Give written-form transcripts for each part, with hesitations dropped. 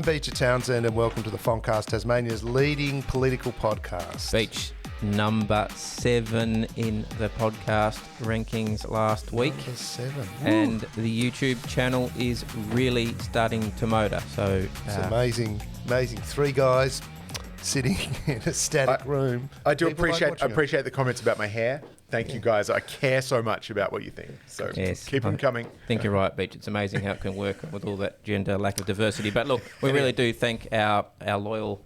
I'm Becher Townshend and welcome to the Foncast, Tasmania's leading political podcast. Beach, number 7 in the podcast rankings last week. Number 7. And the YouTube channel is really starting to motor. So it's amazing. 3 guys sitting in a static room. I appreciate the comments about my hair. Thank you guys. I care so much about what you think. So yes, keep them coming. I think you're right, Beach. It's amazing how it can work with all that gender lack of diversity. But look, we really do thank our loyal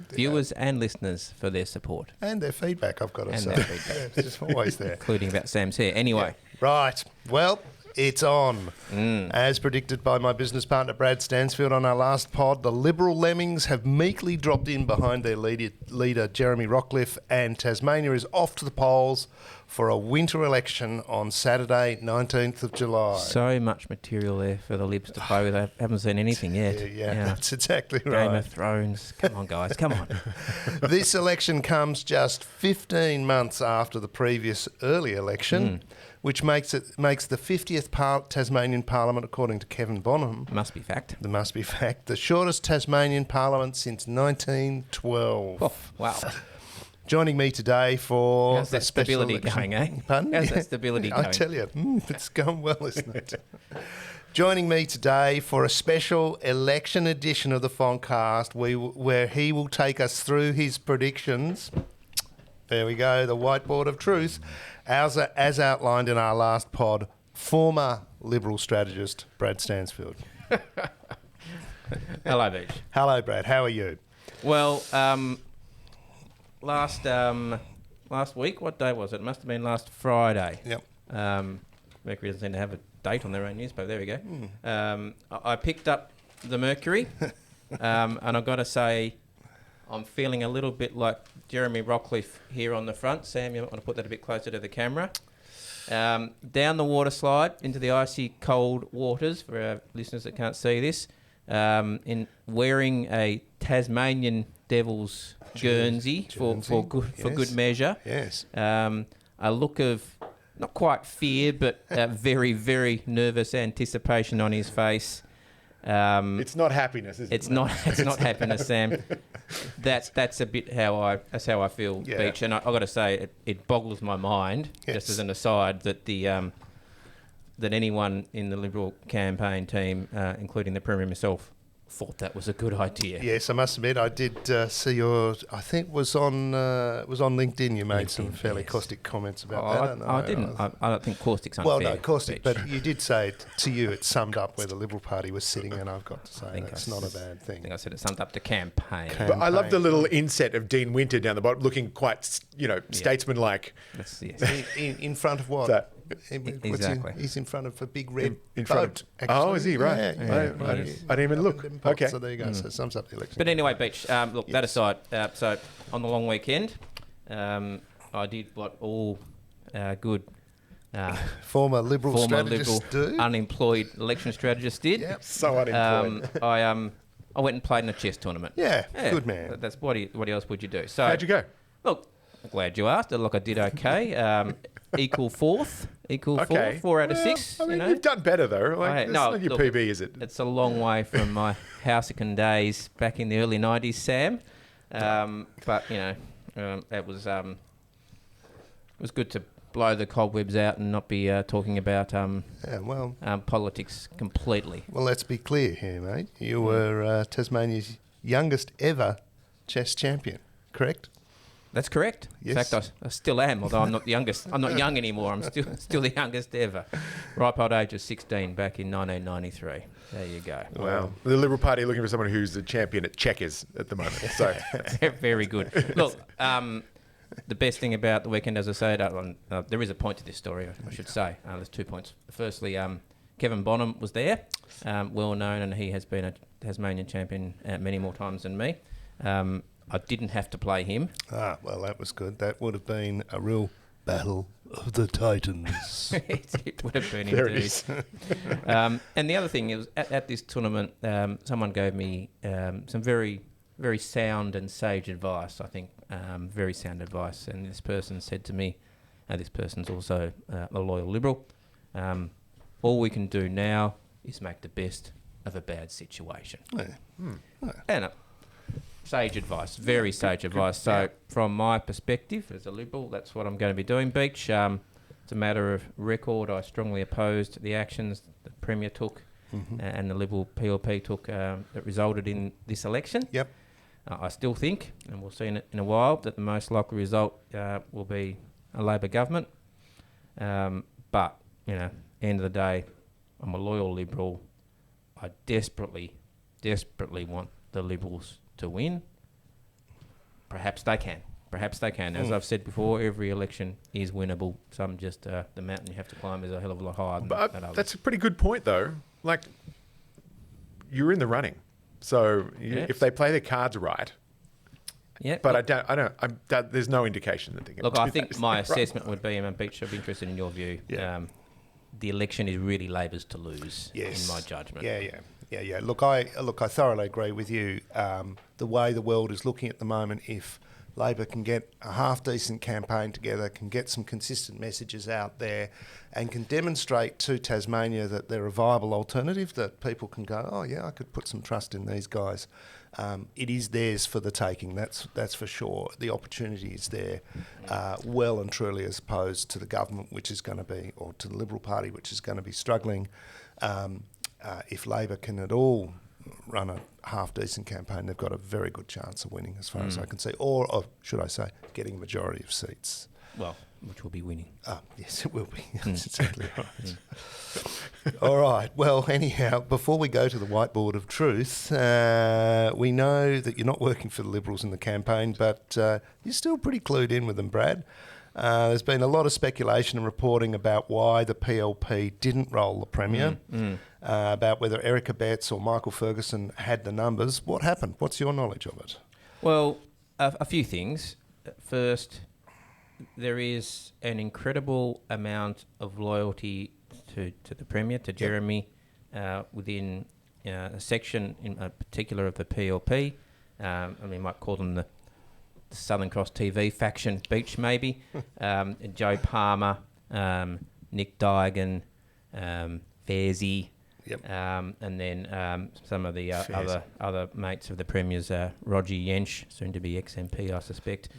viewers and listeners for their support. And their feedback, I've got to say. It's just always there. Including about Sam's hair. Anyway. Yeah. Right. Well, it's on. As predicted by my business partner Brad Stansfield on our last pod, the Liberal Lemmings have meekly dropped in behind their leader Jeremy Rockliff, and Tasmania is off to the polls for a winter election on Saturday, 19th of July. So much material there for the Libs to play with. I haven't seen anything yet. Yeah, that's exactly right. Game of Thrones. Come on, guys. Come on. This election comes just 15 months after the previous early election, which makes the 50th Tasmanian Parliament, according to Kevin Bonham. Must be fact. The must be fact. The shortest Tasmanian Parliament since 1912. Oh, wow. Joining me today for how's that stability going, eh? Pardon? How's that stability going? I tell you, it's going well, isn't it? Joining me today for a special election edition of the Foncast, where he will take us through his predictions. There we go, the Whiteboard of Truth. As outlined in our last pod, former Liberal strategist Brad Stansfield. Hello, Beach. Hello, Brad. How are you? Well, last week, what day was it? It must have been last Friday. Yep. Mercury doesn't seem to have a date on their own newspaper. There we go. I picked up the Mercury, and I've got to say, I'm feeling a little bit like Jeremy Rockliff here on the front. Sam, you might want to put that a bit closer to the camera. Down the water slide into the icy cold waters, for our listeners that can't see this, in wearing a Tasmanian Devils Guernsey for good measure. Yes. A look of not quite fear, but very, very nervous anticipation on his face. It's not happiness, is it? It's not happiness, Sam. That's a bit how I feel, Beach. And I've got to say, it boggles my mind, just as an aside, that that anyone in the Liberal campaign team, including the Premier himself, thought that was a good idea. Yes, I must admit, I did see yours. I think it was on LinkedIn. You made some fairly caustic comments about that. I didn't. I don't think caustic's unfair. Well, no, caustic, but you did say it, to you it summed up where the Liberal Party was sitting, and I've got to say that's not a bad thing. I think I said it summed up the campaign. But I love the little inset of Dean Winter down the bottom, looking quite, statesman-like. In front of what? That. Exactly. He's in front of a big red in boat. Front of, actually. Oh, is he? Right. Yeah. I didn't even look. Okay. So there you go. So it sums up the election. But anyway, Beach, look, that aside, so on the long weekend, I did what all good former Liberal strategists do. Unemployed election strategists did. Yep. So unemployed. I went and played in a chess tournament. Yeah, good man. That's what else would you do? So how'd you go? Look, I'm glad you asked. Look, I did okay. Equal fourth, 4 out of 6. I mean, you've done better though. That's not your PB, is it? It's a long way from my Housecan days back in the early 90s, Sam. But it was good to blow the cobwebs out and not be talking about politics completely. Well, let's be clear here, mate. You were Tasmania's youngest ever chess champion, correct? That's correct. Yes. In fact, I still am, although I'm not the youngest. I'm not young anymore. I'm still the youngest ever. Ripe old age of 16 back in 1993. There you go. Wow. The Liberal Party looking for someone who's a champion at checkers at the moment. So very good. Look, the best thing about the weekend, as I said, there is a point to this story, I should say. There's 2 points. Firstly, Kevin Bonham was there, well known, and he has been a Tasmanian champion many more times than me. I didn't have to play him. Well, that was good. That would have been a real battle of the Titans. It would have been there indeed. It is. And the other thing is, at this tournament, someone gave me some very, very sound and sage advice, I think, very sound advice. And this person said to me, this person's also a loyal Liberal, all we can do now is make the best of a bad situation. Yeah. And sage advice, very sage advice. So from my perspective as a Liberal, that's what I'm going to be doing, Beach. It's a matter of record. I strongly opposed the actions the Premier took and the Liberal PLP took that resulted in this election. Yep. I still think, and we'll see in a while, that the most likely result will be a Labor government. But, end of the day, I'm a loyal Liberal. I desperately want the Liberals to win. Perhaps they can. As I've said before, every election is winnable. Some just the mountain you have to climb is a hell of a lot higher than others. That's a pretty good point, though. Like, you're in the running, so if they play their cards right. Yeah. But there's no indication that they're going to. Look, I think my assessment would be, and Beach, I'd be interested in your view. Yeah. The election is really Labor's to lose, Yes. in my judgment. Yeah. Look, I thoroughly agree with you. The way the world is looking at the moment, if Labor can get a half-decent campaign together, can get some consistent messages out there, and can demonstrate to Tasmania that they're a viable alternative, that people can go, oh yeah, I could put some trust in these guys. It is theirs for the taking, that's for sure. The opportunity is there, well and truly, as opposed to the government, which is going to be, or to the Liberal Party, which is going to be struggling. If Labor can at all run a half-decent campaign, they've got a very good chance of winning, as far as I can see, or should I say, getting a majority of seats. Well, which will be winning. Yes, it will be. That's exactly right. All right. Well, anyhow, before we go to the Whiteboard of Truth, we know that you're not working for the Liberals in the campaign, but you're still pretty clued in with them, Brad. There's been a lot of speculation and reporting about why the PLP didn't roll the Premier, about whether Erica Betts or Michael Ferguson had the numbers. What happened? What's your knowledge of it? Well, a few things. First, there is an incredible amount of loyalty to the Premier, to Jeremy, within a section in particular of the PLP. You might call them the Southern Cross TV faction, Beach maybe. Joe Palmer, Nick Digan, Fairzy, and then some of the other mates of the Premiers, Roger Yench, soon to be ex-MP, I suspect,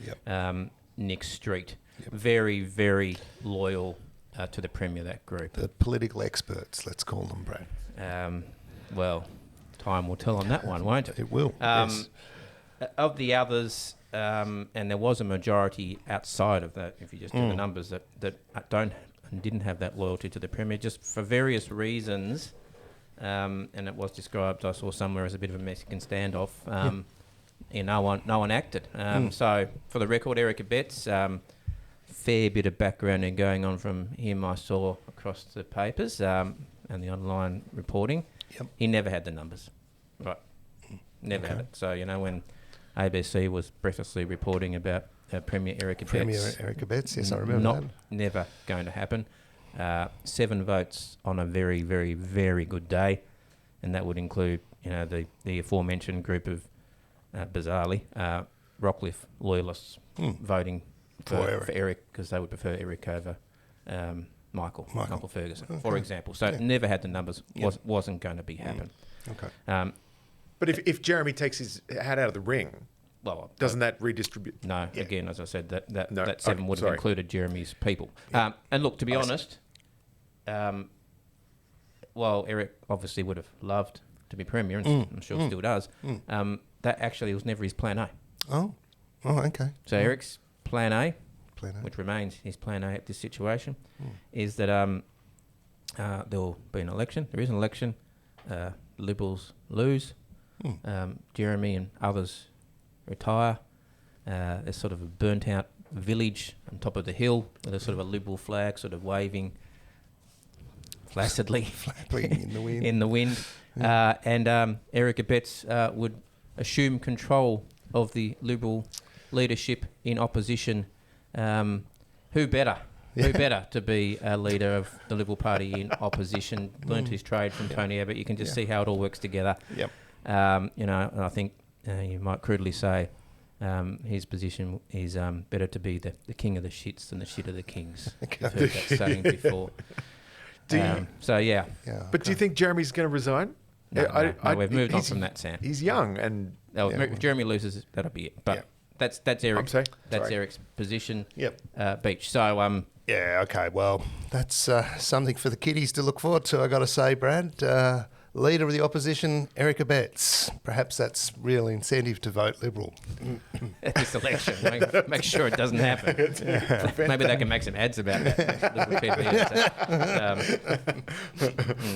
Nick Street. Very, very loyal to the Premier, that group. The political experts, let's call them, Brad. Well, time will tell on that one, won't it? It will, yes. Of the others, and there was a majority outside of that, if you just do the numbers, that don't and didn't have that loyalty to the Premier, just for various reasons, and it was described, I saw somewhere, as a bit of a Mexican standoff. No one acted. So, for the record, Erica Betts, fair bit of background and going on from him I saw across the papers and the online reporting. He never had the numbers. Right. Never had it. So, when ABC was breathlessly reporting about Premier Erica Betts, yes, I remember that. Never going to happen. 7 votes on a very, very, very good day, and that would include, the aforementioned group of, bizarrely, Rockcliffe loyalists voting for Eric, because they would prefer Eric over Michael Ferguson, for example. So never had the numbers, wasn't going to be happen. Okay. But if Jeremy takes his hat out of the ring, well, doesn't that redistribute? No, again, as I said, that 7 would have included Jeremy's people. And look, to be honest, while Eric obviously would have loved to be Premier, and I'm sure still does, that actually was never his plan A. Oh, okay. So Eric's plan A, which remains his plan A at this situation, is that there will be an election. There is an election. Liberals lose. Jeremy and others retire. There's sort of a burnt-out village on top of the hill with a sort of a Liberal flag sort of waving flaccidly flapping in the wind. And Erica Betts would assume control of the Liberal leadership in opposition. Who better? Who better to be a leader of the Liberal Party in opposition? Learned his trade from Tony Abbott. You can just see how it all works together. And I think you might crudely say his position is better to be the king of the shits than the shit of the kings. We've heard that saying before. But do you think Jeremy's going to resign? No, we've moved on from that, Sam. He's young and... If Jeremy loses, that'll be it. But that's Eric. I'm sorry? That's Eric's position. Yep. Beach. So Yeah, okay. Well, that's something for the kiddies to look forward to, I got to say, Brad. Leader of the opposition, Eric Abetz. Perhaps that's real incentive to vote Liberal. at this election, make sure it doesn't happen. Maybe they can make some ads about that.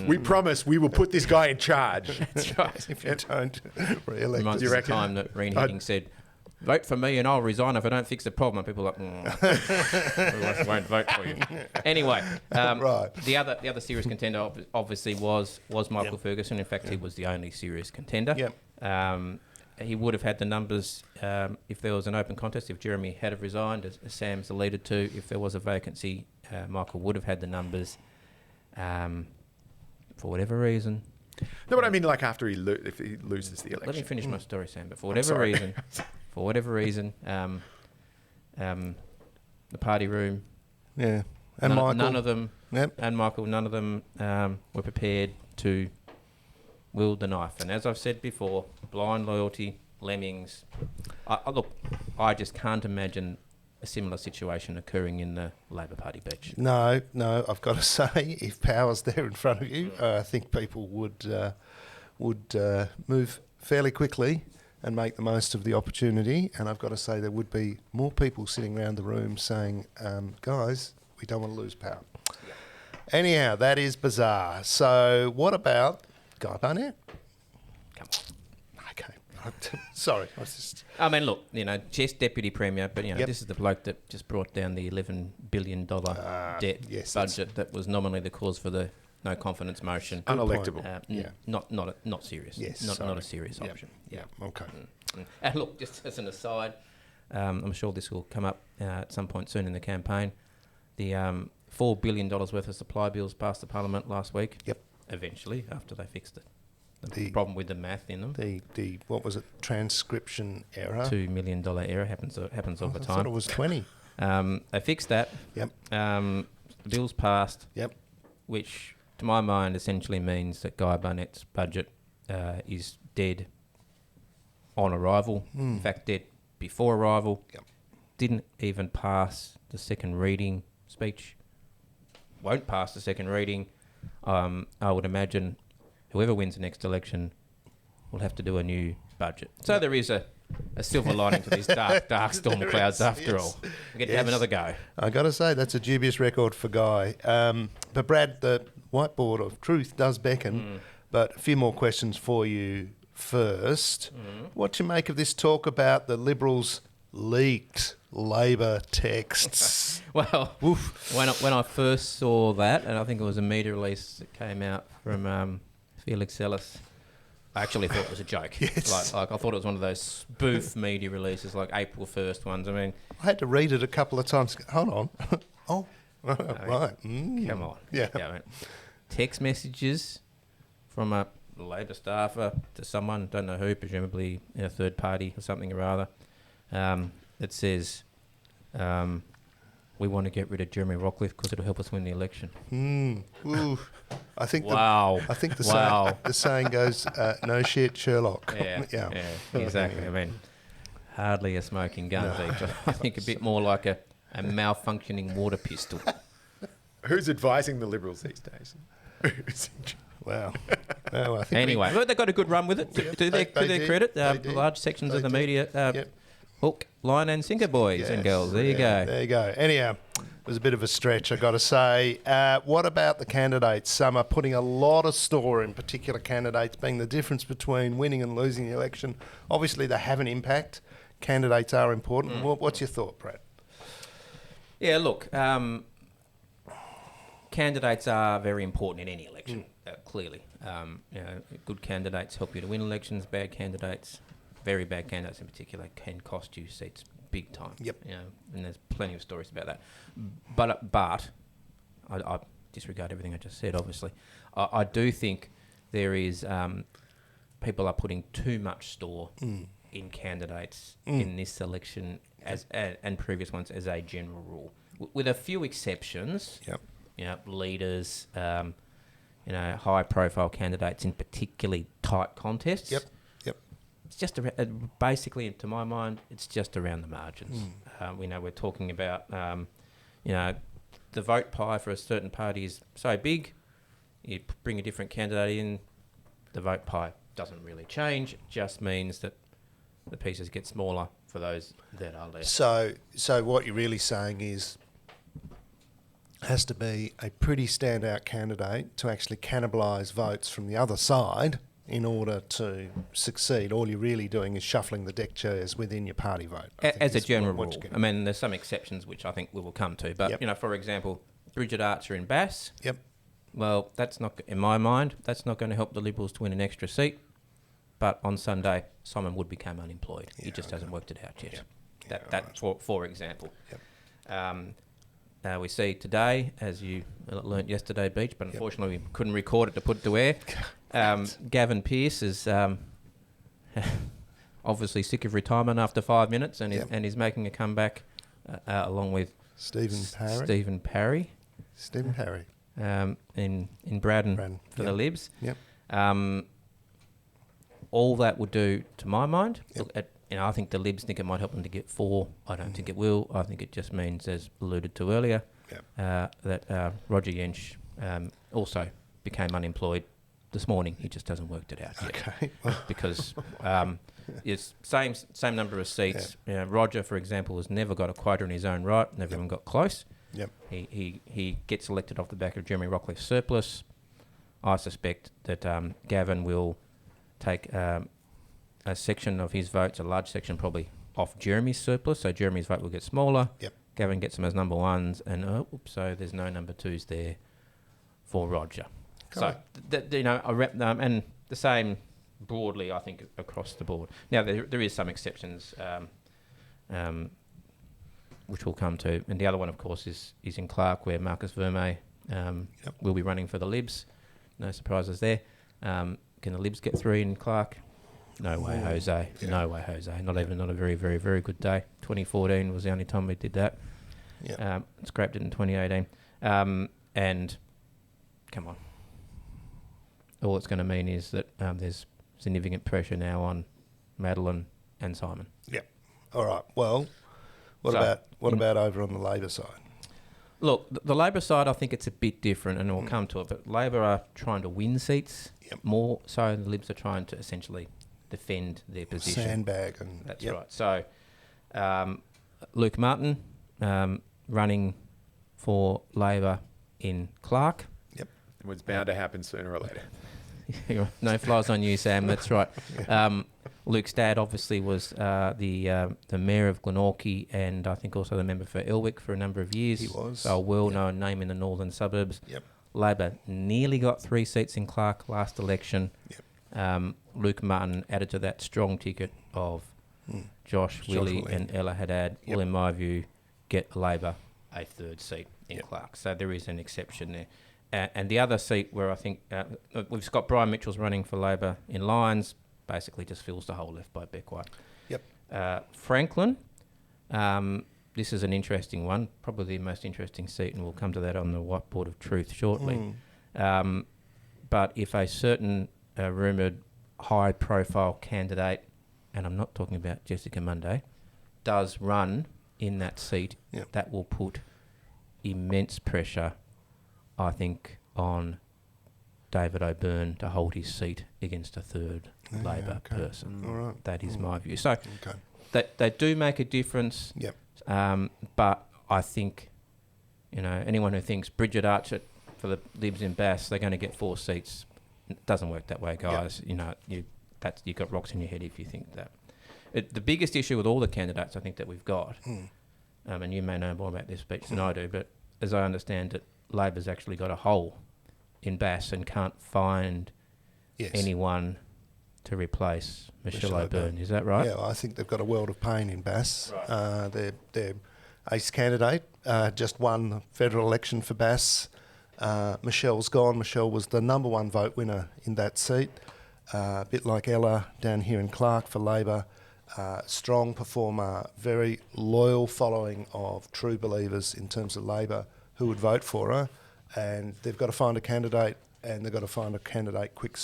We promise we will put this guy in charge. That's right. If you don't re-elect Reminds me of the time that Reen Higgins said, vote for me and I'll resign if I don't fix the problem. And people are like, we won't vote for you. Anyway, Right. the other serious contender obviously was Michael Ferguson. In fact, he was the only serious contender. Yep. He would have had the numbers if there was an open contest, if Jeremy had have resigned, as Sam's alluded to. If there was a vacancy, Michael would have had the numbers. For whatever reason... No, but I mean, like after if he loses the election. Let me finish my story, Sam. But for whatever reason, the party room, and Michael, none of them, and Michael, none of them were prepared to wield the knife. And as I've said before, blind loyalty, lemmings. I just can't imagine a similar situation occurring in the Labor Party, Beach. No, I've got to say, if power's there in front of you, I think people would move fairly quickly and make the most of the opportunity. And I've got to say, there would be more people sitting around the room saying, guys, we don't want to lose power. Yeah. Anyhow, that is bizarre. So what about Guy Barnett? Come on. Okay. Sorry. I mean, look, just Deputy Premier, but, this is the bloke that just brought down the $11 billion debt budget that was nominally the cause for the no confidence motion. Unelectable. Not serious. Yes, not a serious option. Yeah. Okay. And look, just as an aside, I'm sure this will come up at some point soon in the campaign. The $4 billion worth of supply bills passed the Parliament last week. Yep. Eventually, after they fixed it. The problem with the math in them. The what was it? Transcription error. $2 million error happens all the time. I thought it was 20. They fixed that. Yep. The bills passed. Yep. Which, to my mind, essentially means that Guy Barnett's budget is dead on arrival. In fact, dead before arrival. Yep. Didn't even pass the second reading speech. Won't pass the second reading. I would imagine whoever wins the next election will have to do a new budget. So there is a silver lining to these dark storm clouds after all. We get to have another go. I got to say, that's a dubious record for Guy. But Brad, the Whiteboard of Truth does beckon. But a few more questions for you first. What do you make of this talk about the Liberals leaked Labor texts? Well, when I first saw that, and I think it was a media release that came out from Felix Ellis, I actually thought it was a joke. Yes. Like I thought it was one of those spoof media releases, like April 1st ones. I mean, I had to read it a couple of times. Hold on. Right. Come on. Yeah. I mean, text messages from a Labor staffer to someone, don't know who, presumably a third party or something or other, that says, we want to get rid of Jeremy Rockcliffe because it'll help us win the election. Ooh. I think I think the saying goes, no shit, Sherlock. Yeah, exactly. I mean, hardly a smoking gun, Beach. I think a bit more like a malfunctioning water pistol. Who's advising the Liberals these days? Wow. Well, I think anyway, but they got a good run with it. To their credit, large sections of the media, hook, line and sinker, boys and girls. There you go. There you go. Anyhow, it was a bit of a stretch, I got to say. What about the candidates? Some are putting a lot of store in particular candidates being the difference between winning and losing the election. Obviously, they have an impact. Candidates are important. What's your thought, Brad? Yeah, look, candidates are very important in any election, clearly. Good candidates help you to win elections. Bad candidates, very bad candidates in particular, can cost you seats big time. Yep. And there's plenty of stories about that. But I disregard everything I just said, obviously. I do think there is, people are putting too much store in candidates in this election and previous ones as a general rule. With a few exceptions, leaders, high-profile candidates in particularly tight contests. Yep. It's just basically, to my mind, it's just around the margins. We're talking about, the vote pie for a certain party is so big. You bring a different candidate in, the vote pie doesn't really change. It just means that the pieces get smaller for those that are left. So what you're really saying is, has to be a pretty standout candidate to actually cannibalise votes from the other side in order to succeed. All you're really doing is shuffling the deck chairs within your party vote. As a general rule. I mean, there's some exceptions which I think we will come to. But, for example, Bridget Archer in Bass. Yep. Well, that's not, in my mind, that's not going to help the Liberals to win an extra seat. But on Sunday, Simon Wood became unemployed. He just hasn't worked it out yet. That for example. We see today, as you learnt yesterday, Beach, but unfortunately we couldn't record it to put it to air. Gavin Pearce is obviously sick of retirement after 5 minutes and is making a comeback along with Stephen Parry. In Braddon for the Libs. All that would do, to my mind, I think the Libs think it might help them to get 4. I don't think it will. I think it just means, as alluded to earlier, that Roger Yensch also became unemployed this morning. He just hasn't worked it out yet. Because it's same number of seats. Roger, for example, has never got a quota in his own right, never even got close. He gets elected off the back of Jeremy Rockliff's surplus. I suspect that Gavin will take a section of his votes, a large section probably, off Jeremy's surplus, so Jeremy's vote will get smaller. Gavin gets them as number 1s, and so there's no number 2s there for Roger. So, and the same broadly, I think, across the board. Now, there is some exceptions, which we'll come to, and the other one, of course, is in Clark, where Marcus Vermey will be running for the Libs. No surprises there. Can the Libs get 3 in Clark? No way, Jose. No way, Jose. Not a very, very, very good day. 2014 was the only time we did that. Scraped it in 2018. And come on. All it's going to mean is that there's significant pressure now on Madeline and Simon. All right. Well, what about over on the Labor side? Look, the Labor side, I think it's a bit different, and we'll come to it. But Labor are trying to win seats more, so the Libs are trying to essentially defend their position. Sandbag. That's right. So, Luke Martin running for Labor in Clark. It was bound to happen sooner or later. No flies on you, Sam. That's right. Luke's dad obviously was the mayor of Glenorchy, and I think also the member for Elwick for a number of years. He was. So a well-known name in the northern suburbs. Labor nearly got 3 seats in Clark last election. Luke Martin added to that strong ticket of Josh Willie and Ella Haddad will, in my view, get Labor a 3rd seat in Clark. So there is an exception there. And the other seat where I think we've got Brian Mitchell's running for Labor in Lyons, basically just fills the hole left by Beckwith. Franklin, this is an interesting one, probably the most interesting seat, and we'll come to that on the Whiteboard of Truth shortly. But if a certain rumoured high-profile candidate, and I'm not talking about Jessica Munday, does run in that seat, that will put immense pressure, I think, on David O'Byrne to hold his seat against a 3rd Labor person. All right. That is my view. So they do make a difference, but I think, anyone who thinks Bridget Archer for the Libs in Bass, they're going to get 4 seats, it doesn't work that way, guys. You've got rocks in your head if you think that. The biggest issue with all the candidates, I think, that we've got, and you may know more about this speech than I do, but as I understand it, Labor's actually got a hole in Bass and can't find anyone to replace Michelle O'Byrne. Is that right? Yeah, I think they've got a world of pain in Bass. Right. Their ace candidate just won the federal election for Bass. Michelle's gone. Michelle was the number 1 vote winner in that seat. A bit like Ella down here in Clark for Labor. Strong performer, very loyal following of true believers in terms of Labor who would vote for her, and they've got to find a candidate and they've got to find a candidate quick,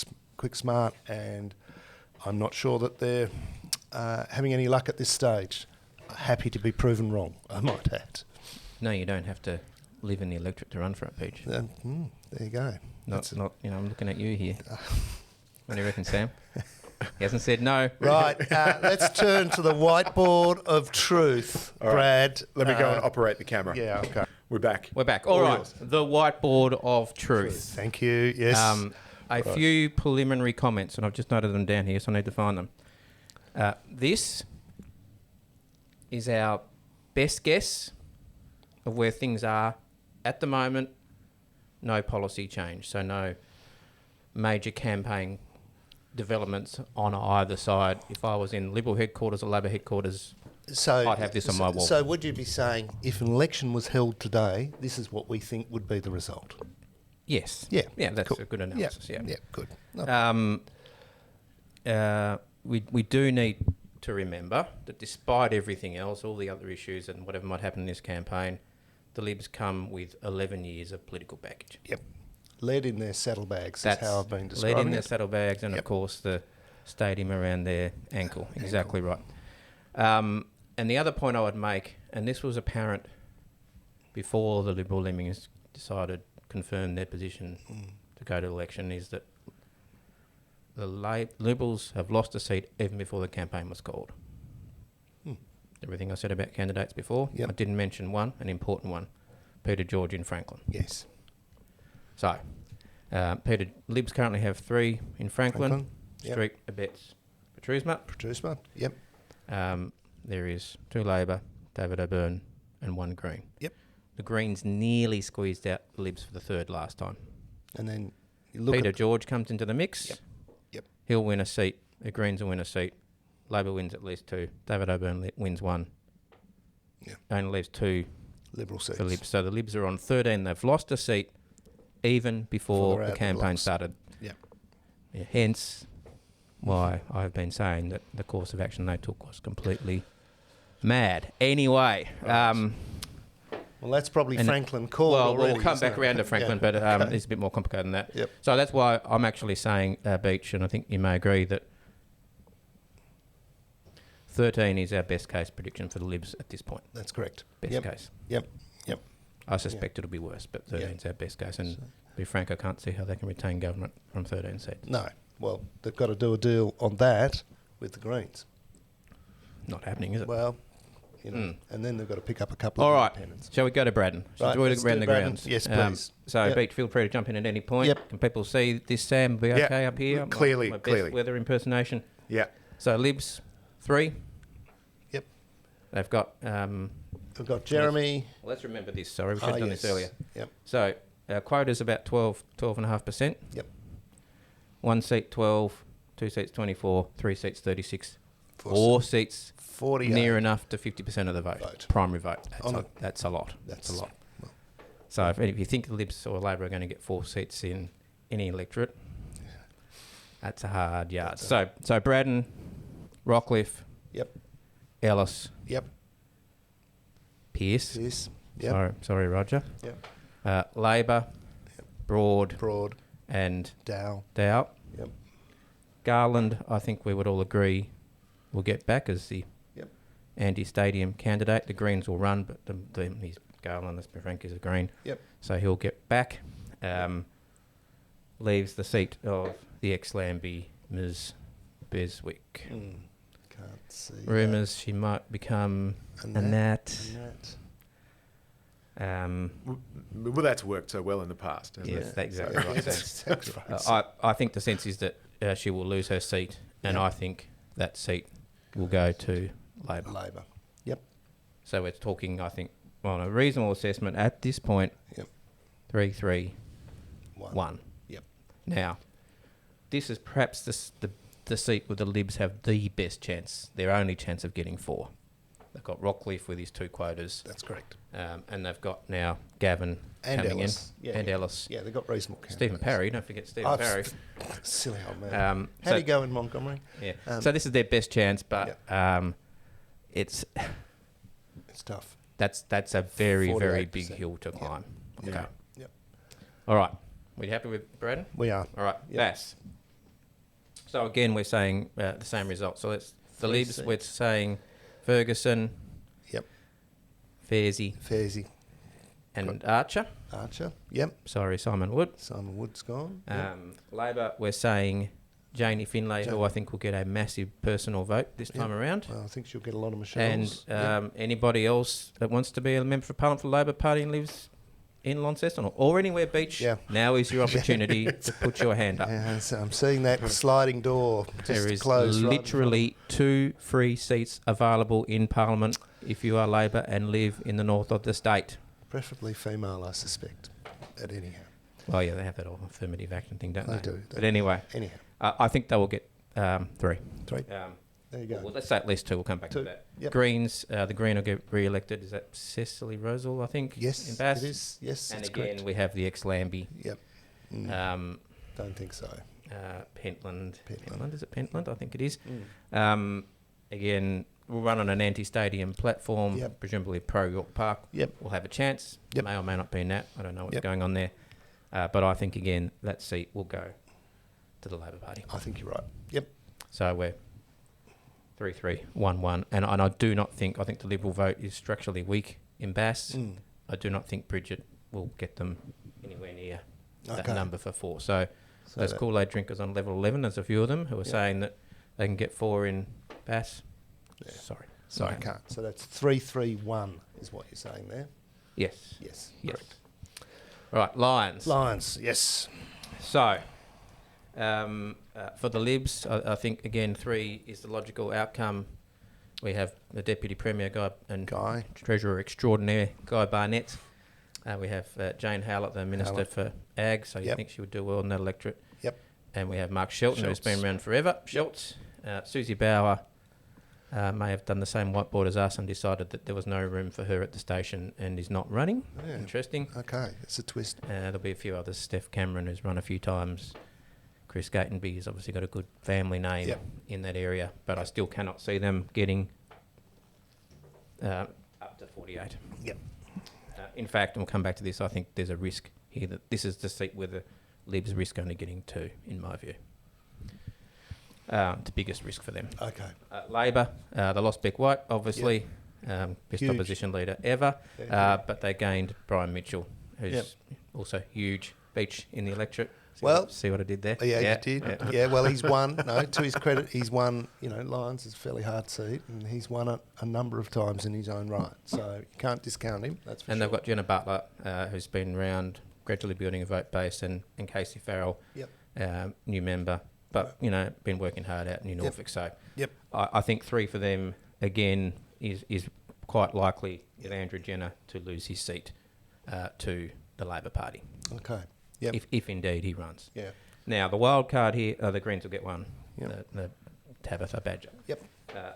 smart, and I'm not sure that they're having any luck at this stage. Happy to be proven wrong, I might add. No, you don't have to live in the electorate to run for it, Peach. There you go. Not, I'm looking at you here. What do you reckon, Sam? He hasn't said no. Right, let's turn to the whiteboard of truth, All right. Brad. Let me go and operate the camera. Yeah, okay. We're back. We're back. All right. The whiteboard of truth. Thank you, yes. A few preliminary comments, and I've just noted them down here, so I need to find them. This is our best guess of where things are at the moment. No policy change, so no major campaign developments on either side. If I was in Liberal headquarters or Labor headquarters, I'd have this on my wall. So would you be saying if an election was held today, this is what we think would be the result? Yes. Yeah. Yeah, that's cool. a good analysis. Yeah. Yeah, good. We do need to remember that despite everything else, all the other issues and whatever might happen in this campaign, the Libs come with 11 years of political baggage. Yep. Lead in their saddlebags is how I've been describing lead in their it. saddlebags and, of course, the stadium around their ankle. Exactly right. And the other point I would make, and this was apparent before the Liberal Lemmings confirmed their position to go to election, is that the Liberals have lost a seat even before the campaign was called. Everything I said about candidates before, I didn't mention one, an important one, Peter George in Franklin. Yes. So, Libs currently have 3 in Franklin. Street, Abetz, Patrusma, yep. There is 2 Labor, David O'Byrne, and 1 Green. Yep. The Greens nearly squeezed out the Libs for the 3rd last time. And then you look Peter George comes into the mix. Yep. He'll win a seat. The Greens will win a seat. Labor wins at least 2. David O'Byrne wins 1. Yeah. Only leaves 2 Liberal seats. for Libs. So the Libs are on 13. They've lost a seat even before the campaign started. Yep. Yeah, hence why I've been saying that the course of action they took was completely mad. Anyway, well, that's probably Franklin called well, already. we'll come back around to Franklin, but it's a bit more complicated than that. Yep. So that's why I'm actually saying, Beach, and I think you may agree that 13 is our best case prediction for the Libs at this point. That's correct. Best case. Yep. I suspect it'll be worse, but 13 is our best case. And to be frank, I can't see how they can retain government from 13 seats. No. Well, they've got to do a deal on that with the Greens. Not happening, is it? Well, and then they've got to pick up a couple All of right. independents. Shall we go to Braddon? Right, Shall we let's look around do the Braddon. grounds? Yes, please. So, Beach, feel free to jump in at any point. Yep. Can people see this, Sam? Be okay up here? Clearly, My best clearly. weather impersonation. Yeah. So, Libs, 3. Yep. They've got... We've got Jeremy. let's remember this. Sorry, we should have done this earlier. Yep. So, our quota's about 12.5%. Yep. 1 seat, 12. 2 seats, 24. 3 seats, 36. 4 4 seats, 48. near enough to 50% of the vote. Primary vote. That's a lot. That's a lot. Well, So if you think the Libs or Labor are going to get 4 seats in any electorate, that's a hard yard. So Braddon, Rockcliffe, Yep. Ellis, Yep. Pearce. Yep. Sorry, Roger. Yep. Labor, Broad, and Dow. Dow. Yep. Garland, I think we would all agree, will get back as the anti-stadium candidate. The Greens will run, but he's Garland, let's be frank, is a Green. Yep. So he'll get back. Leaves the seat of the ex-Lambie, Ms. Beswick. Can't see. Rumours she might become a Nat. Well, that's worked so well in the past. Hasn't Yes, it? that's exactly right. That's right. I think the sense is that she will lose her seat, and I think that seat will go to Labor. Yep. So we're talking, I think, on a reasonable assessment at this point, 3-3-1. Yep. Now, this is perhaps the seat where the Libs have the best chance, their only chance of getting 4. They've got Rockcliffe with his 2 quotas. That's correct. And they've got now Gavin And coming Ellis. in. And Ellis. Yeah, they've got reasonable candidates. Stephen Parry, don't forget Stephen Parry. Silly old man. How'd he go in Montgomery? Yeah. So this is their best chance, but it's tough. That's a very, very big 48%. hill to climb. Yeah. Okay. Yep. All right. We happy with Braden? We are. All right, Yep. Bass. So again, we're saying the same result. So it's the Three Libs. seats. We're saying Ferguson, Yep. Fairsy, and Archer. Archer. Yep. Sorry, Simon Wood. Simon Wood's gone. Yep. Labor, we're saying Janie Finlay, who I think will get a massive personal vote this time around. Well, I think she'll get a lot of And Michelle's. anybody else that wants to be a member for Parliament for the Labor Party and lives in Launceston or anywhere beach, now is your opportunity to put your hand up. Yeah, so I'm seeing that sliding door just There is close. literally 2 free seats available in Parliament if you are Labor and live in the north of the state. Preferably female, I suspect. But anyhow. Well, yeah, they have that whole affirmative action thing, don't they? They do. But anyway, Anyhow. I think they will get 3. 3. There you go. Well, let's say at least 2. We'll come back to 2. that. Yep. Greens, the Green will get re-elected. Is that Cecily Rosal, I think? Yes, in Bass? it is. Yes, And that's again, correct. we have the ex-Lambie. Yep. Don't think so. Pentland. Pentland. Is it Pentland? I think it is. Mm. Again, we'll run on an anti-stadium platform, Yep. presumably pro-York Park. Yep. We'll have a chance. Yep. May or may not be in that. I don't know what's Yep. going on there. But I think, again, that seat will go to the Labor Party. I think you're right. Yep. So we're 3-3-1-1. And I do not think, I think the Liberal vote is structurally weak in Bass. I do not think Bridget will get them anywhere near that Okay. number for 4. So those that- Kool-Aid drinkers on level 11, there's a few of them who are saying that they can get 4 in Bass. Yeah. Sorry. So I can't. So that's 3-3-1 is what you're saying there. Yes. Yes. Yes. Correct. Right, Lions. Lions. Yes. So, for the Libs, I think, again, 3 is the logical outcome. We have the Deputy Premier Guy and Guy. Treasurer Extraordinaire Guy Barnett. We have Jane Howlett, the Minister Howlett. for Ag, so you Yep. think she would do well in that electorate. Yep. And we have Mark Shelton, who's been Schultz. around forever. Schultz. Susie Bauer may have done the same whiteboard as us and decided that there was no room for her at the station and is not running. Yeah. Interesting. Okay. It's a twist. There'll be a few others. Steph Cameron, who's run a few times. Chris Gatenby has obviously got a good family name Yep. in that area, but I still cannot see them getting up to 48. Yep. In fact, and we'll come back to this, I think there's a risk here that this is the seat where the Libs risk only getting 2, in my view. The biggest risk for them. Okay. Labor, they lost Beck White, obviously, best Huge. opposition leader ever, Yeah. but they gained Brian Mitchell, who's Yep. also huge beach in the electorate. Well, see what I did there? Yeah, you did. Yeah. Well, he's won. No, to his credit, he's won. You know, Lions is a fairly hard seat, and he's won it a number of times in his own right. So you can't discount him. That's for And sure. they've got Jenna Butler, who's been around, gradually building a vote base, and Casey Farrell, Yep. new member, but been working hard out in New Norfolk. So Yep. I think 3 for them again is quite likely with Andrew Jenner to lose his seat to the Labor Party. Okay. Yep. If indeed he runs. Yeah. Now the wild card here, the Greens will get one. Yep. The Tabitha Badger. Yep.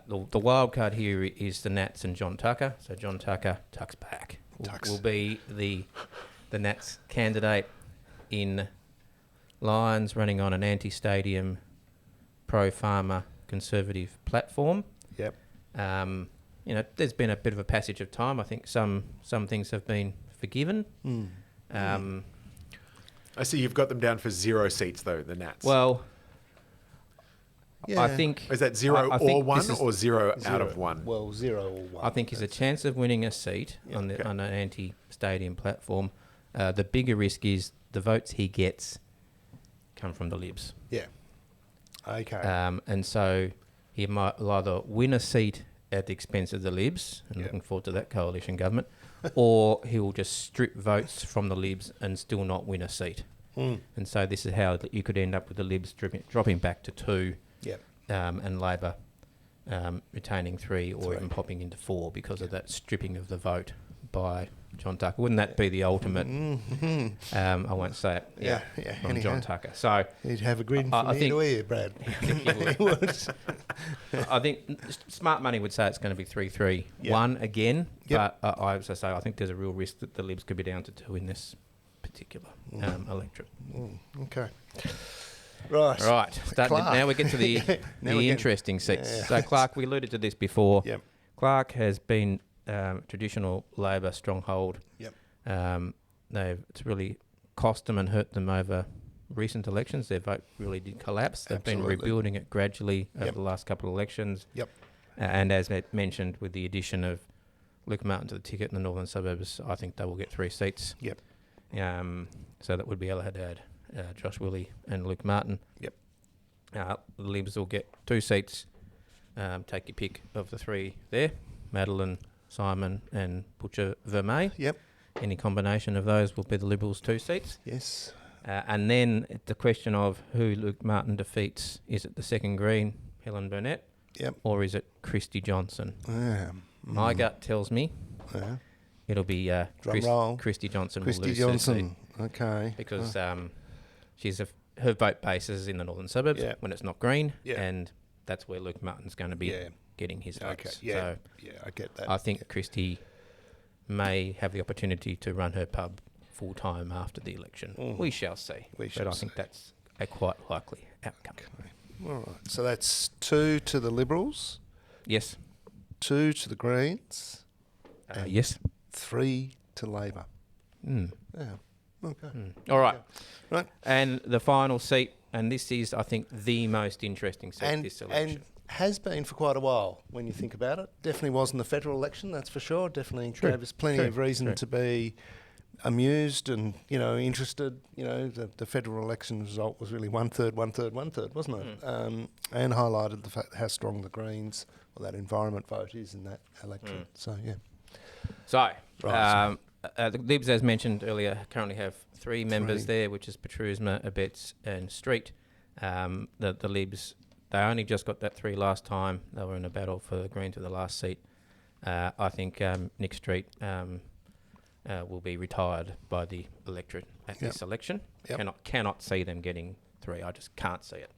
The wild card here is the Nats and John Tucker. So John Tucker tucks back. Will be the Nats candidate in Lions, running on an anti-stadium, pro-farmer, conservative platform. Yep. There's been a bit of a passage of time. I think some things have been forgiven. I see you've got them down for 0 seats, though, the Nats. Well, Yeah. I think... Is that 0 I or think 1 this is- or 0 out of 1? Well, 0 or 1. I think he's a chance of winning a seat on an anti-stadium platform. The bigger risk is the votes he gets come from the Libs. Yeah. Okay. And so he might either win a seat at the expense of the Libs, and looking forward to that coalition government, or he will just strip votes from the Libs and still not win a seat. And so this is how you could end up with the Libs dropping back to 2, Yep. and Labor retaining 3 or even popping into 4 because of that stripping of the vote by John Tucker. Wouldn't that be the ultimate? I won't say it. Yeah. From Anyhow. John Tucker. So He'd have a grin I from ear think- to ear, Brad. he would. I think smart money would say it's going to be 3-3-1 again. Yep. But as I say, I think there's a real risk that the Libs could be down to 2 in this particular electorate. Okay. Right. Right. Clark. Now we get to the Now we're interesting seats. Yeah. So Clark, we alluded to this before. Yep. Clark has been traditional Labor stronghold. Yep. It's really cost them and hurt them over recent elections. Their vote really did collapse. They've been rebuilding it gradually over the last couple of elections. Yep. And as mentioned, with the addition of Luke Martin to the ticket in the northern suburbs, I think they will get 3 seats. Yep. So that would be Ella Haddad, Josh Willie and Luke Martin. Yep. The Libs will get 2 seats. Take your pick of the 3 there. Madeline, Simon and Butcher Vermey. Yep. Any combination of those will be the Liberals' 2 seats. Yes. And then the question of who Luke Martin defeats. Is it the second Green, Helen Burnett? Yep. Or is it Christy Johnson? My gut tells me it'll be Christy Johnson. Christy will lose Johnson. her seat Okay. because she's her vote base is in the northern suburbs when it's not Green, and that's where Luke Martin's going to be getting his votes. Okay. Yeah. So I get that. I think Christy may have the opportunity to run her pub full time after the election. We shall see. I think that's a quite likely outcome. Okay. All right. So that's 2 to the Liberals. Yes. 2 to the Greens. Yes. 3 to Labor. Yeah. Okay. All right. Right. And the final seat, and this is, I think, the most interesting seat this election. And has been for quite a while when you think about it. Definitely wasn't the federal election, that's for sure. Definitely gave us plenty of reason to be amused and, interested. The federal election result was really 1/3, 1/3, 1/3, wasn't it? And highlighted the fact how strong the Greens or that environment vote is in that electorate. So, yeah. So, the Libs, as mentioned earlier, currently have 3 members there, which is Petrusma, Abetz and Street. The Libs, they only just got that 3 last time. They were in a battle for the Green to the last seat. I think Nick Street will be retired by the electorate at this election. Cannot see them getting 3. I just can't see it.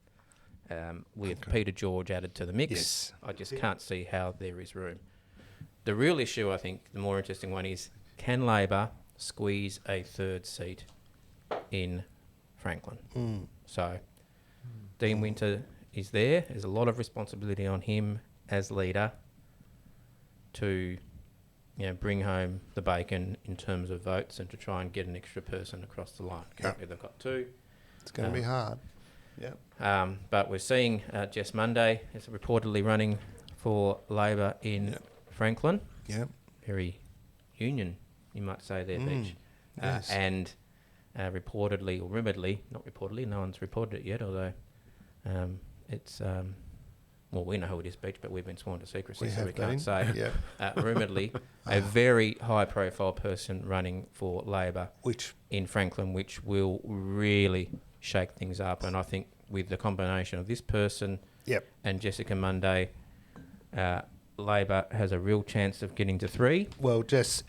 With Peter George added to the mix, I just can't see how there is room. The real issue, I think, the more interesting one is, can Labor squeeze a 3rd seat in Franklin? So Dean Winter is there. There's a lot of responsibility on him as leader to bring home the bacon in terms of votes and to try and get an extra person across the line. Currently they've got 2. It's going to be hard. But we're seeing Jess Monday is reportedly running for Labor in Franklin. Very union, you might say there, Beach. Yes. And reportedly, or rumouredly, not reportedly, no one's reported it yet, although it's... well, we know who it is, Beach, but we've been sworn to secrecy, so we can't say. Rumouredly, a very high-profile person running for Labor in Franklin, which will really shake things up. And I think with the combination of this person and Jessica Monday, Labor has a real chance of getting to 3. Well, Jess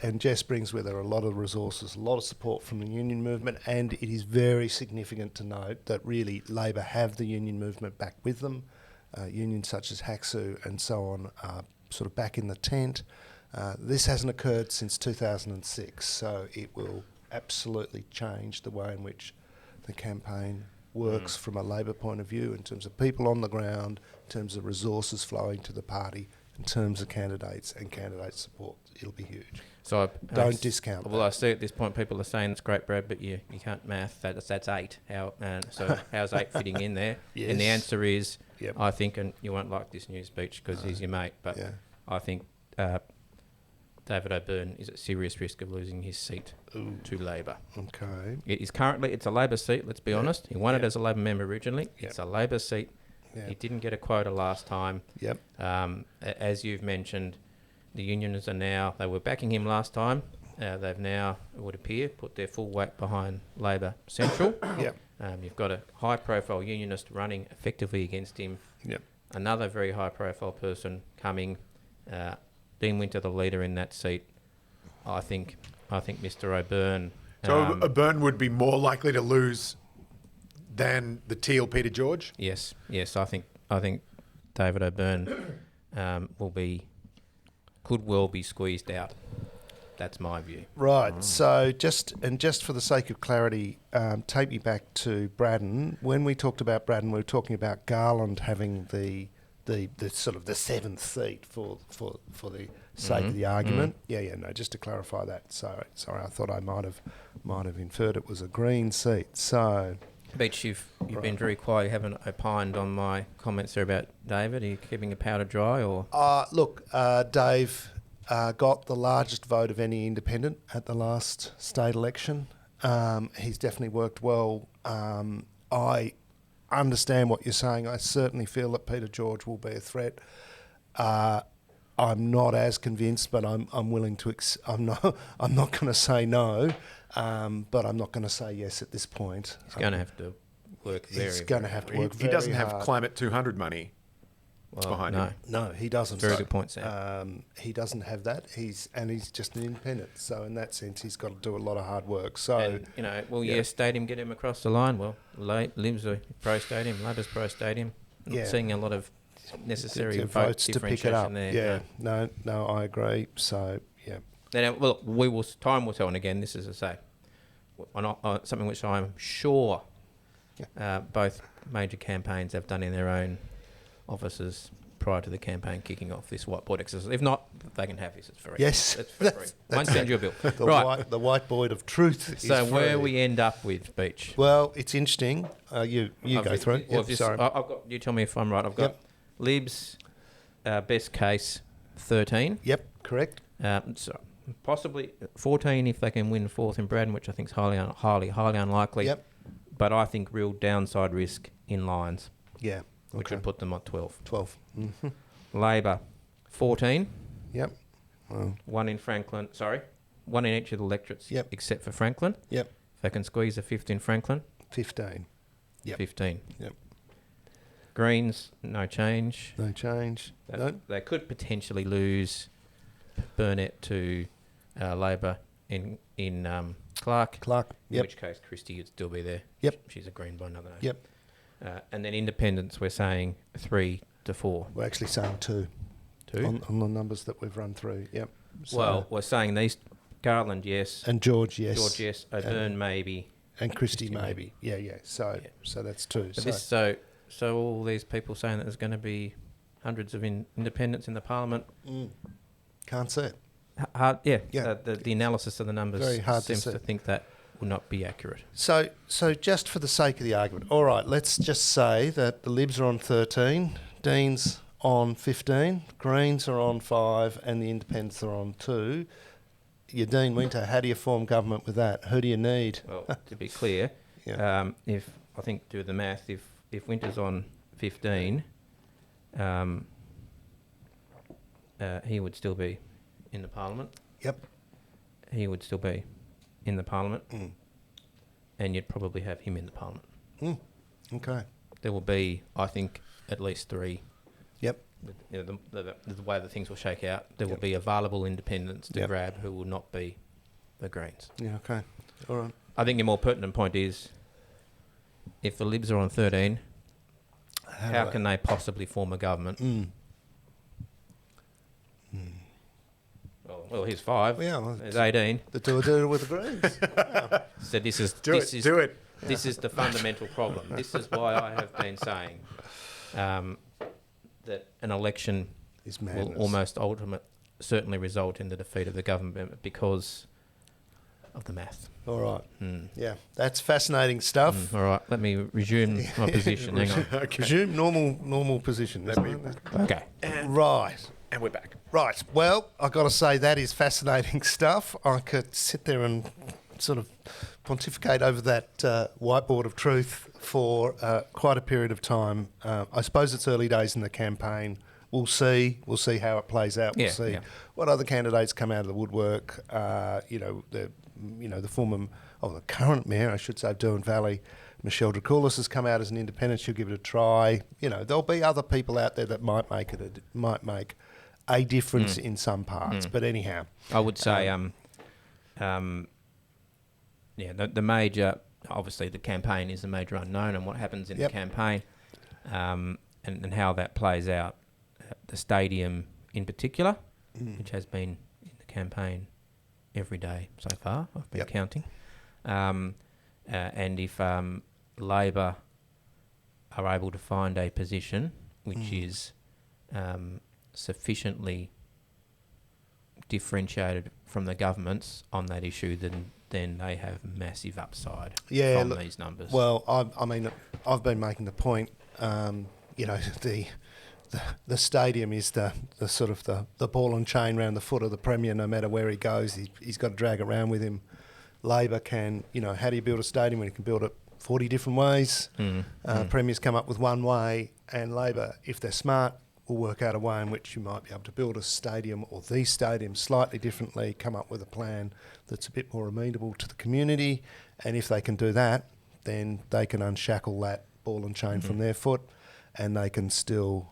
brings with her a lot of resources, a lot of support from the union movement, and it is very significant to note that really Labor have the union movement back with them. Unions such as HACSU and so on are sort of back in the tent. This hasn't occurred since 2006, so it will absolutely change the way in which the campaign works from a Labor point of view, in terms of people on the ground, in terms of resources flowing to the party, in terms of candidates and candidate support. It'll be huge. So don't discount Well, I see at this point people are saying it's great, Brad, but you can't math. That's 8. So how's 8 fitting in there? Yes. And the answer is, I think, and you won't like this news, Beach, because he's your mate, but I think David O'Byrne is at serious risk of losing his seat to Labor. Okay. It is currently, it's a Labor seat, let's be honest. He won it as a Labor member originally. It's a Labor seat. He didn't get a quota last time. As you've mentioned, the unionists are now, they were backing him last time. They've now, it would appear, put their full weight behind Labor Central. You've got a high-profile unionist running effectively against him. Another very high-profile person coming. Dean Winter, the leader in that seat. I think Mr. O'Byrne. So O'Byrne would be more likely to lose than the Teal Peter George? Yes. I think David O'Byrne could well be squeezed out. That's my view. Right. So just for the sake of clarity, take me back to Braddon. When we talked about Braddon, we were talking about Garland having the sort of the 7th seat for the sake of the argument. No, just to clarify that. So, sorry, I thought I might have inferred it was a Green seat. So, Beach, you've been very quiet. You haven't opined on my comments there about David. Are you keeping your powder dry, or? look, Dave got the largest vote of any independent at the last state election. He's definitely worked well. I understand what you're saying. I certainly feel that Peter George will be a threat. I'm not as convinced, but I'm willing to. I'm not going to say no, but I'm not going to say yes at this point. He's going to have to work very. He's going to have to work. He doesn't very have hard. Climate 200 money behind him. No, he doesn't. Very good point, Sam. He doesn't have that. He's just an independent. So in that sense, he's got to do a lot of hard work. So And, yes, stadium get him across the line. Well, Libs are pro stadium, Labor's pro stadium. Not seeing a lot of necessary votes to pick it up. There. No, I agree. So Then, well, time will tell. And again, this is something which I'm sure both major campaigns have done in their own offices prior to the campaign kicking off this whiteboard exercise. If not, they can have this. It's free. Yes, it's for free. Won't send you a bill. The whiteboard of truth. So is where free. we end up with, Beach? Well, it's interesting. You go through. Sorry. I've got. You tell me if I'm right. I've got Libs, best case 13. Yep, correct. So possibly 14 if they can win fourth in Braddon, which I think is highly unlikely. Yep. But I think real downside risk in Lions. Yeah. Which would put them at 12. 12. Mm-hmm. Labor, 14. Yep. Well. One in each of the electorates. Yep. Except for Franklin. Yep. If they can squeeze a fifth in Franklin. 15. Yep. 15. Yep. Greens, no change. No change. They could potentially lose Burnett to Labor in Clark. In which case Christie would still be there. Yep. She's a Green by another name. Yep. And then independents, we're saying 3 to 4. We're actually saying 2. 2? On the numbers that we've run through, yep. So Well, we're saying these, Garland, yes. and George, yes. George, yes. O'Byrne, maybe. And Christie, maybe. Yeah. So that's 2. So all these people saying that there's going to be hundreds of independents in the parliament. Can't see it. Hard, the analysis of the numbers Very hard seems to to think that will not be accurate. So just for the sake of the argument, all right, let's just say that the Libs are on 13, Dean's on 15, Greens are on 5, and the Independents are on 2. Dean Winter, how do you form government with that? Who do you need? Well, to be clear, if I think do the math, if Winter's on 15, he would still be in the parliament. Yep. He would still be in the parliament, and you'd probably have him in the parliament. Okay. There will be, I think, at least 3. Yep. The way that things will shake out, there will be available independents to grab who will not be the Greens. Yeah, okay. All right. I think your more pertinent point is, if the Libs are on 13, how can they possibly form a government? Well, here's 5. Yeah, well, there's 18. The two are doing it with the Greens. So this is Do it. This is the fundamental problem. This is why I have been saying that an election will almost certainly result in the defeat of the government because of the math. All right. Yeah, that's fascinating stuff. All right, let me resume my position. Hang on. Okay. Resume normal position. Okay. Right. And we're back. Right. Well, I've got to say that is fascinating stuff. I could sit there and sort of pontificate over that whiteboard of truth for quite a period of time. I suppose it's early days in the campaign. We'll see how it plays out. We'll see what other candidates come out of the woodwork. The current mayor, I should say, of Derwent Valley, Michelle Dracoulis, has come out as an independent. She'll give it a try. There'll be other people out there that might make a difference in some parts. But anyhow, I would say, the major, obviously the campaign is the major unknown, and what happens in the campaign, and how that plays out. The stadium in particular, which has been in the campaign every day so far, I've been counting. And if Labor are able to find a position which is sufficiently differentiated from the governments on that issue, then they have massive upside Yeah, from these numbers. Well, I mean, I've been making the point. The stadium is the sort of the ball and chain around the foot of the Premier. No matter where he goes, he's got to drag around with him. Labor can, how do you build a stadium when you can build it 40 different ways? Premiers come up with one way, and Labor, if they're smart, will work out a way in which you might be able to build a stadium or the stadium slightly differently, come up with a plan that's a bit more amenable to the community. And if they can do that, then they can unshackle that ball and chain from their foot, and they can still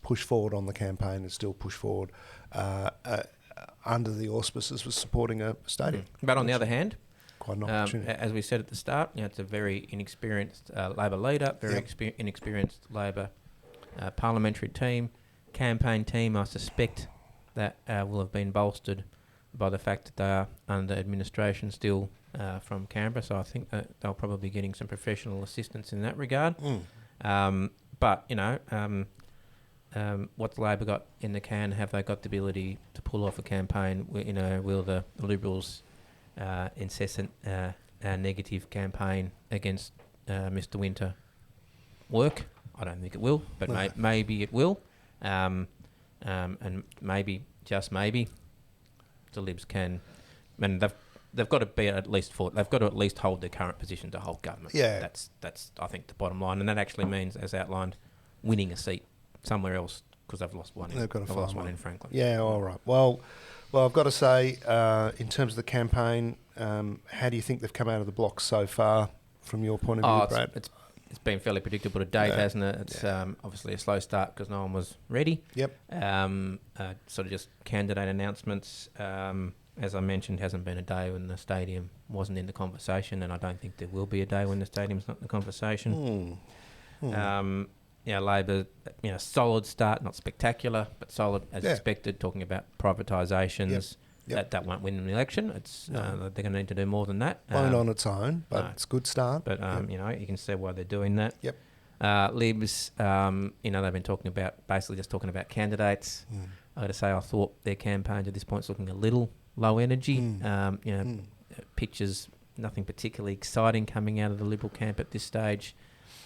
push forward on the campaign and still push forward under the auspices of supporting a stadium. But on the other hand, quite an opportunity. As we said at the start, it's a very inexperienced Labor leader, very inexperienced Labor parliamentary team, campaign team. I suspect that will have been bolstered by the fact that they are under administration still from Canberra, so I think that they'll probably be getting some professional assistance in that regard. But, what's Labor got in the can? Have they got the ability to pull off a campaign? Will the Liberals' incessant negative campaign against Mr. Winter work? I don't think it will, but maybe it will. And maybe, just maybe, the Libs can... And they've got to be they've got to at least hold their current position to hold government. Yeah. That's I think the bottom line, and that actually means, as outlined, winning a seat somewhere else because they've lost one. They've got to lost one in Franklin. Yeah, all right. Well, I've got to say, in terms of the campaign, how do you think they've come out of the blocks so far, from your point of view, Brad? It's been fairly predictable to date, hasn't it? It's obviously a slow start because no one was ready. Yep. Sort of just candidate announcements. As I mentioned, hasn't been a day when the stadium wasn't in the conversation, and I don't think there will be a day when the stadium's not in the conversation. Labor, solid start, not spectacular, but solid as expected. Talking about privatisations, that won't win an election. It's they're going to need to do more than that. Won't on its own, but it's a good start. But you can see why they're doing that. Yep. Libs, they've been talking about candidates. I got to say, I thought their campaign to this point is looking a little low energy. Pictures, nothing particularly exciting coming out of the Liberal camp at this stage.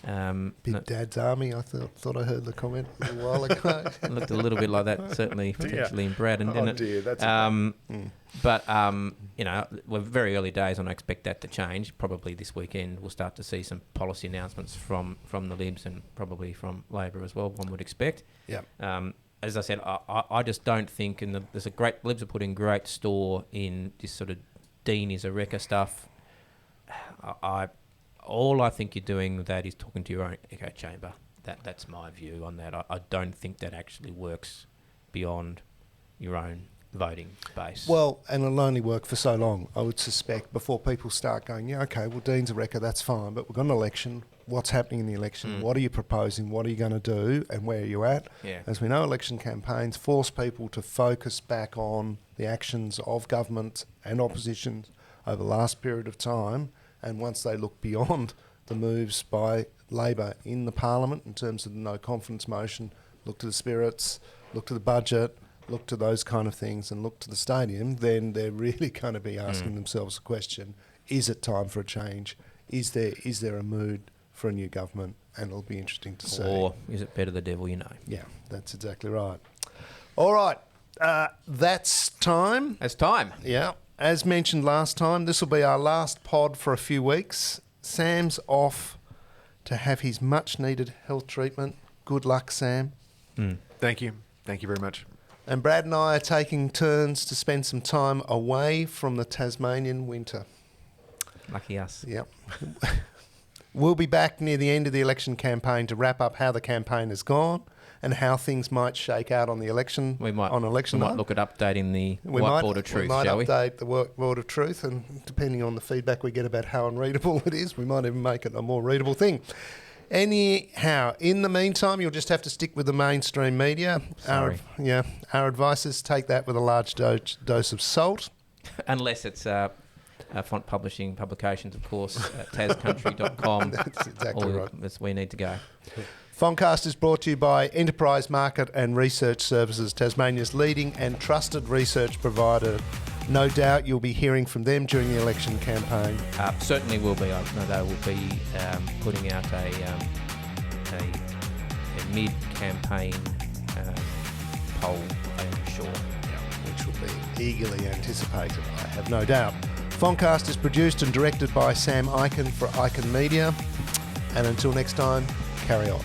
Big Dad's Army, I thought I heard the comment a little while ago. It looked a little bit like that, certainly, potentially in Braddon, didn't it? Dear, that's But, we're very early days, and I expect that to change. Probably this weekend we'll start to see some policy announcements from the Libs and probably from Labor as well, one would expect. Yeah. As I said, I just don't think, and Libs are putting great store in this sort of Dean is a wrecker stuff. All I think you're doing with that is talking to your own echo chamber. That's my view on that. I don't think that actually works beyond your own voting base. Well, and it'll only work for so long, I would suspect, before people start going, Dean's a wrecker, that's fine, but we've got an election. What's happening in the election? What are you proposing? What are you going to do? And where are you at? Yeah. As we know, election campaigns force people to focus back on the actions of government and opposition over the last period of time. And once they look beyond the moves by Labor in the Parliament in terms of the no confidence motion, look to the spirits, look to the budget, look to those kind of things, and look to the stadium, then they're really going to be asking themselves the question, is it time for a change? Is there a mood for a new government? And it'll be interesting to see. Or is it better the devil you know? Yeah, that's exactly right. All right, that's time. It's time. Yeah. As mentioned last time, this will be our last pod for a few weeks. Sam's off to have his much-needed health treatment. Good luck, Sam. Thank you. Thank you very much. And Brad and I are taking turns to spend some time away from the Tasmanian winter. Lucky us. Yep. We'll be back near the end of the election campaign to wrap up how the campaign has gone and how things might shake out on the election. We might night. look at updating the Whiteboard of Truth, shall we? We might update the Whiteboard of Truth, and depending on the feedback we get about how unreadable it is, we might even make it a more readable thing. Anyhow, in the meantime, you'll just have to stick with the mainstream media. Sorry. Our advice is take that with a large dose of salt. Unless it's Font Publishing Publications, of course, at tascountry.com. That's exactly right. That's where we need to go. Foncast is brought to you by Enterprise Market and Research Services, Tasmania's leading and trusted research provider. No doubt you'll be hearing from them during the election campaign. Certainly will be. I know they will be putting out a mid-campaign poll, I am sure. Which will be eagerly anticipated, I have no doubt. Foncast is produced and directed by Sam Eichen for Eichen Media. And until next time, carry on.